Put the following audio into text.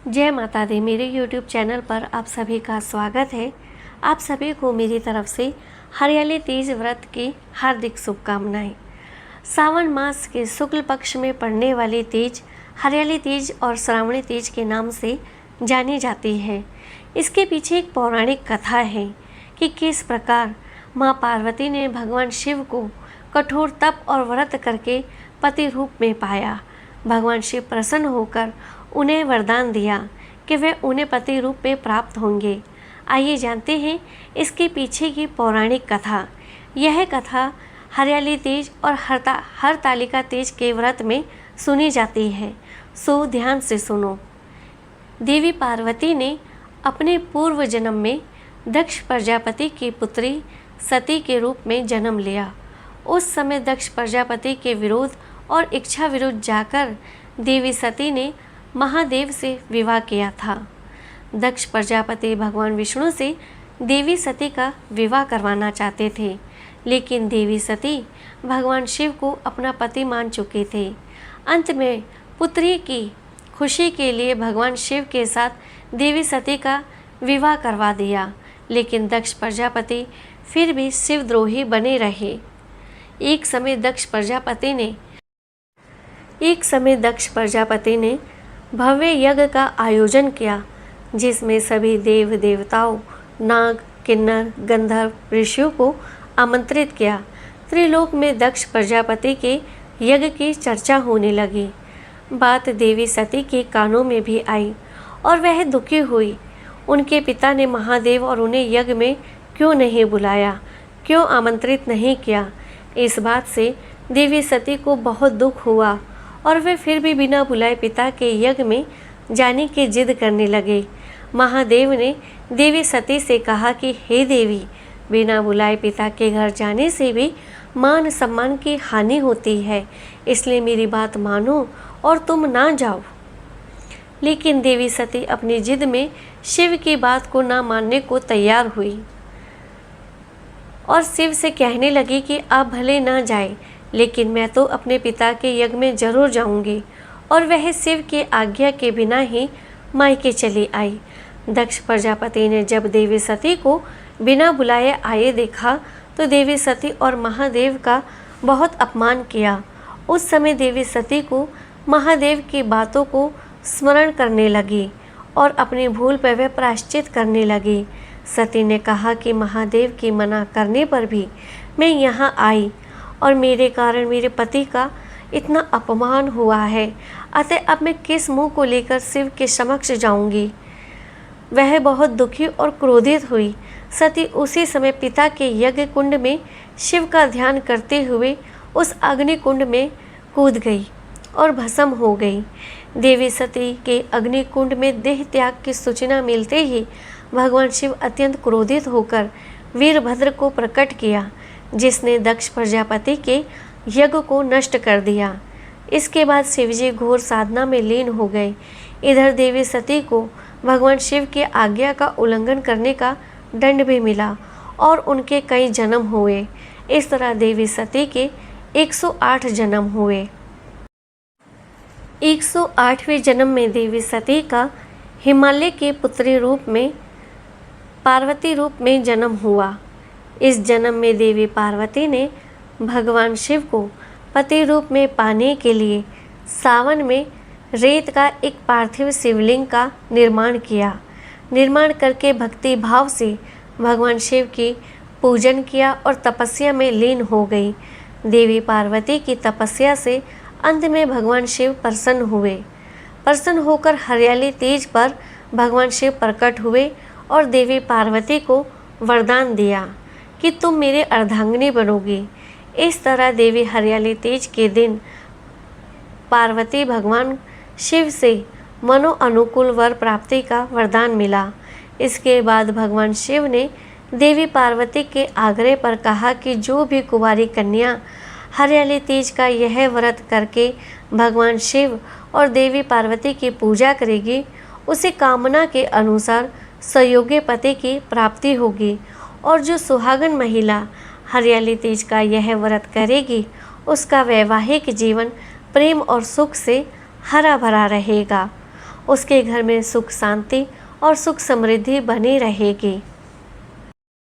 जय माता दी। मेरे YouTube चैनल पर आप सभी का स्वागत है। आप सभी को मेरी तरफ से हरियाली तीज व्रत की हार्दिक शुभकामनाएं। सावन मास के शुक्ल पक्ष में पड़ने वाली तीज हरियाली तीज और श्रावणी तीज के नाम से जानी जाती है। इसके पीछे एक पौराणिक कथा है कि किस प्रकार माँ पार्वती ने भगवान शिव को कठोर तप और व्रत करके पति रूप में पाया। भगवान शिव प्रसन्न होकर उन्हें वरदान दिया कि वे उन्हें पति रूप में प्राप्त होंगे। आइए जानते हैं इसके पीछे की पौराणिक कथा। यह कथा हरियाली तीज और हरतालिका तीज के व्रत में सुनी जाती है, सो ध्यान से सुनो। देवी पार्वती ने अपने पूर्व जन्म में दक्ष प्रजापति की पुत्री सती के रूप में जन्म लिया। उस समय दक्ष प्रजापति के विरोध और इच्छा विरुद्ध जाकर देवी सती ने महादेव से विवाह किया था। दक्ष प्रजापति भगवान विष्णु से देवी सती का विवाह करवाना चाहते थे, लेकिन देवी सती भगवान शिव को अपना पति मान चुके थे। अंत में पुत्री की खुशी के लिए भगवान शिव के साथ देवी सती का विवाह करवा दिया, लेकिन दक्ष प्रजापति फिर भी शिवद्रोही बने रहे। एक समय दक्ष प्रजापति ने भव्य यज्ञ का आयोजन किया, जिसमें सभी देव देवताओं, नाग, किन्नर, गंधर्व, ऋषियों को आमंत्रित किया। त्रिलोक में दक्ष प्रजापति के यज्ञ की चर्चा होने लगी। बात देवी सती के कानों में भी आई और वह दुखी हुई। उनके पिता ने महादेव और उन्हें यज्ञ में क्यों नहीं बुलाया, क्यों आमंत्रित नहीं किया। इस बात से देवी सती को बहुत दुख हुआ और वे फिर भी बिना बुलाए पिता के यज्ञ में जाने की जिद करने लगे। महादेव ने देवी सती से कहा कि हे देवी, बिना बुलाए पिता के घर जाने से भी मान सम्मान की हानि होती है, इसलिए मेरी बात मानो और तुम ना जाओ। लेकिन देवी सती अपनी जिद में शिव की बात को ना मानने को तैयार हुई और शिव से कहने लगी कि आप भले ना जाए, लेकिन मैं तो अपने पिता के यज्ञ में जरूर जाऊंगी। और वह शिव की आज्ञा के बिना ही मायके चली आई। दक्ष प्रजापति ने जब देवी सती को बिना बुलाए आए देखा तो देवी सती और महादेव का बहुत अपमान किया। उस समय देवी सती को महादेव की बातों को स्मरण करने लगी और अपनी भूल पर वह प्रायश्चित करने लगी। सती ने कहा कि महादेव की मना करने पर भी मैं यहाँ आई और मेरे कारण मेरे पति का इतना अपमान हुआ है, अतः अब मैं किस मुंह को लेकर शिव के समक्ष जाऊंगी। वह बहुत दुखी और क्रोधित हुई। सती उसी समय पिता के यज्ञ कुंड में शिव का ध्यान करते हुए उस अग्नि कुंड में कूद गई और भस्म हो गई। देवी सती के अग्नि कुंड में देह त्याग की सूचना मिलते ही भगवान शिव अत्यंत क्रोधित होकर वीरभद्र को प्रकट किया, जिसने दक्ष प्रजापति के यज्ञ को नष्ट कर दिया। इसके बाद शिवजी घोर साधना में लीन हो गए। इधर देवी सती को भगवान शिव की आज्ञा का उल्लंघन करने का दंड भी मिला और उनके कई जन्म हुए। इस तरह देवी सती के 108 जन्म हुए। 108वें जन्म में देवी सती का हिमालय के पुत्री रूप में पार्वती रूप में जन्म हुआ। इस जन्म में देवी पार्वती ने भगवान शिव को पति रूप में पाने के लिए सावन में रेत का एक पार्थिव शिवलिंग का निर्माण करके भक्ति भाव से भगवान शिव की पूजन किया और तपस्या में लीन हो गई। देवी पार्वती की तपस्या से अंत में भगवान शिव प्रसन्न हुए। प्रसन्न होकर हरियाली तीज पर भगवान शिव प्रकट हुए और देवी पार्वती को वरदान दिया कि तुम मेरे अर्धांगिनी बनोगी। इस तरह देवी हरियाली तीज के दिन पार्वती भगवान शिव से मनो अनुकूल वर प्राप्ति का वरदान मिला। इसके बाद भगवान शिव ने देवी पार्वती के आग्रह पर कहा कि जो भी कुंवारी कन्या हरियाली तीज का यह व्रत करके भगवान शिव और देवी पार्वती की पूजा करेगी, उसे कामना के अनुसार संयोगी पति की प्राप्ति होगी। और जो सुहागन महिला हरियाली तीज का यह व्रत करेगी, उसका वैवाहिक जीवन प्रेम और सुख से हरा भरा रहेगा। उसके घर में सुख शांति और सुख समृद्धि बनी रहेगी।